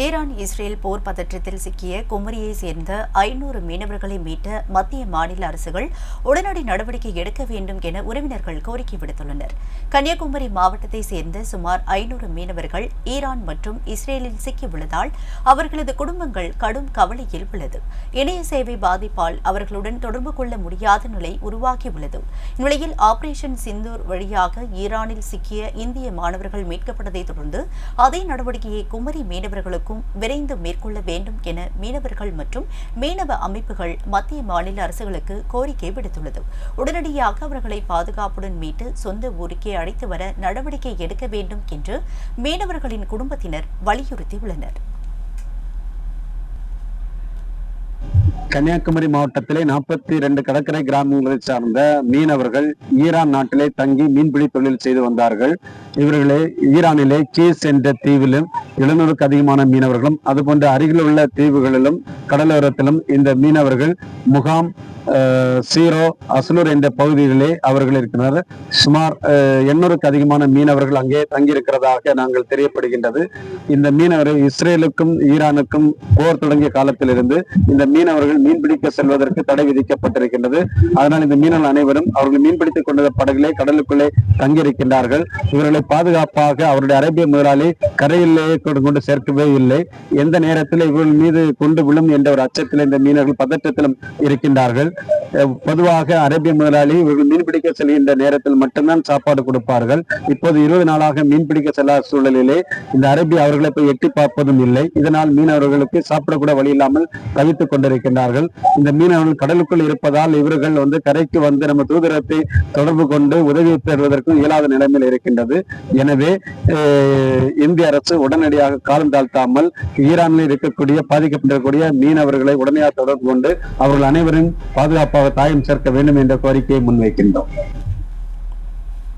Iran Israel போர் பதற்றத்தில் சிக்கிய குமரியை சேர்ந்த 500 மீனவர்களை மீட்ட மத்திய மாநில அரசுகள் உடனடி நடவடிக்கை எடுக்க வேண்டும் என உறவினர்கள் கோரிக்கை விடுத்துள்ளனர். கன்னியாகுமரி மாவட்டத்தை சேர்ந்த சுமார் 500 மீனவர்கள் ஈரான் மற்றும் இஸ்ரேலில் சிக்கியுள்ளதால் அவர்களது குடும்பங்கள் கடும் கவலையில் உள்ளது. இணைய சேவை பாதிப்பால் அவர்களுடன் தொடர்பு கொள்ள முடியாத நிலை உருவாகியுள்ளது. இந்நிலையில் ஆபரேஷன் சிந்தூர் வழியாக ஈரானில் சிக்கிய இந்திய மாணவர்கள் மீட்கப்பட்டதை தொடர்ந்து அதே நடவடிக்கையை குமரி மீனவர்களுக்கு விரைந்து மேற்கொள்ள வேண்டும் என மீனவர்கள் மற்றும் மீனவ அமைப்புகள் மத்திய மாநில அரசுகளுக்கு கோரிக்கை விடுத்துள்ளது. உடனடியாக அவர்களை பாதுகாப்புடன் மீட்டு சொந்த ஊருக்கே அழைத்து வர நடவடிக்கை எடுக்க வேண்டும் என்று மீனவர்களின் குடும்பத்தினர் வலியுறுத்தியுள்ளனர். கன்னியாகுமரி மாவட்டத்திலே 42 கடற்கரை கிராமங்களை சார்ந்த மீனவர்கள் ஈரான் நாட்டிலே தங்கி மீன்பிடி தொழில் செய்து வந்தார்கள். இவர்களே ஈரானிலே கீஸ் என்ற தீவிலும் 700க்கு அதிகமான மீனவர்களும் அதுபோன்ற அருகில் உள்ள தீவுகளிலும் கடலோரத்திலும் இந்த மீனவர்கள் முகாம் சீரோ அசலூர் என்ற பகுதிகளிலே அவர்கள் இருக்கிறார். சுமார் 800க்கு அதிகமான மீனவர்கள் அங்கே தங்கியிருக்கிறதாக நாங்கள் தெரியப்படுகின்றது. இந்த மீனவர்கள் இஸ்ரேலுக்கும் ஈரானுக்கும் போர் தொடங்கிய காலத்திலிருந்து இந்த மீனவர்கள் மீன்பிடிக்க செல்வதற்கு தடை விதிக்கப்பட்டிருக்கின்றது. அதனால் இந்த மீனவர்கள் அனைவரும் அவர்கள் மீன்பிடித்துக் கொண்ட படகுகளை கடலுக்குள்ளே தங்கியிருக்கின்றார்கள். இவர்களை பாதுகாப்பாக அவருடைய அரேபிய முதலாளி கரையிலேயே கொண்டு சேர்க்கவே இல்லை. எந்த நேரத்தில் இவர்கள் மீது கொண்டு விழும் என்ற ஒரு அச்சத்தில் இந்த மீனவர்கள் பதற்றத்திலும் இருக்கின்றார்கள். பொதுவாக அரேபிய முதலாளி இவர்கள் மீன்பிடிக்க செல்கின்ற நேரத்தில் மட்டும்தான் சாப்பாடு கொடுப்பார்கள். இப்போது 20 நாளாக மீன்பிடிக்க செல்லாத சூழலிலே இந்த அரேபிய அவர்களை போய் எட்டி பார்ப்பதும் இல்லை. இதனால் மீனவர்களுக்கு சாப்பிடக்கூட வழி இல்லாமல் தவித்துக் கொண்டிருக்கின்றார்கள். இந்த மீனவர்கள் கடலுக்குள் இருப்பதால் இவர்கள் கரைக்கு வந்து நம்ம தூதரத்தை தொடர்பு கொண்டு உதவி பெறுவதற்கும் இயலாத நிலைமையில் இருக்கின்றது. எனவே இந்திய அரசு உடனடியாக காலம் தாழ்த்தாமல் ஈரானில் இருக்கக்கூடிய பாதிக்கப்பட்டிருக்கக்கூடிய மீனவர்களை உடனடியாக தொடர்பு கொண்டு அவர்கள் அனைவரும் பாதுகாப்பாக தாயம் சேர்க்க வேண்டும் என்ற கோரிக்கையை முன்வைக்கின்றோம்.